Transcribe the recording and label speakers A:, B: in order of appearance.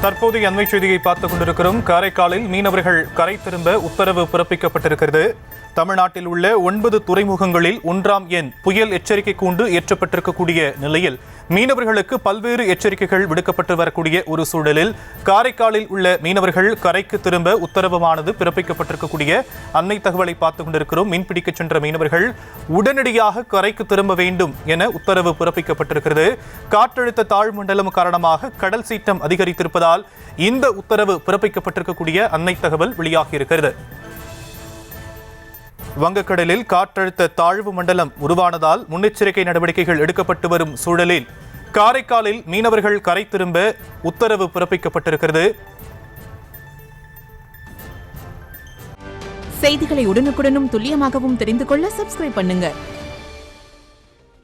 A: தற்போதைய அண்மை செய்தியை பார்த்துக் கொண்டிருக்கிறோம். காரைக்காலில் மீனவர்கள் கரை திரும்ப உத்தரவு பிறப்பிக்கப்பட்டிருக்கிறது. தமிழ்நாட்டில் உள்ள 9 துறைமுகங்களில் 1ஆம் எண் புயல் எச்சரிக்கை கூண்டு ஏற்றப்பட்டிருக்கக்கூடிய நிலையில் மீனவர்களுக்கு பல்வேறு எச்சரிக்கைகள் விடுக்கப்பட்டு வரக்கூடிய ஒரு சூழலில் காரைக்காலில் உள்ள மீனவர்கள் கரைக்கு திரும்ப உத்தரவானது பிறப்பிக்கப்பட்டிருக்கக்கூடிய அன்னை தகவலை பார்த்துக் கொண்டிருக்கிறோம். மீன்பிடிக்க சென்ற மீனவர்கள் உடனடியாக கரைக்கு திரும்ப வேண்டும் என உத்தரவு பிறப்பிக்கப்பட்டிருக்கிறது. காற்றழுத்த தாழ்வு மண்டலம் காரணமாக கடல் சீற்றம் அதிகரித்திருப்பதால் இந்த உத்தரவு பிறப்பிக்கப்பட்டிருக்கக்கூடிய அன்னை தகவல் வெளியாகியிருக்கிறது. வங்கக்கடலில் காற்றழுத்த தாழ்வு மண்டலம் உருவானதால் முன்னெச்சரிக்கை நடவடிக்கைகள் எடுக்கப்பட்டு வரும் சூழலில் காரைக்காலில் மீனவர்கள் கரை திரும்ப உத்தரவு பிறப்பிக்கப்பட்டிருக்கிறது.
B: செய்திகளை உடனுக்குடனும் துல்லியமாகவும் தெரிந்து கொள்ள சப்ஸ்கிரைப் பண்ணுங்க.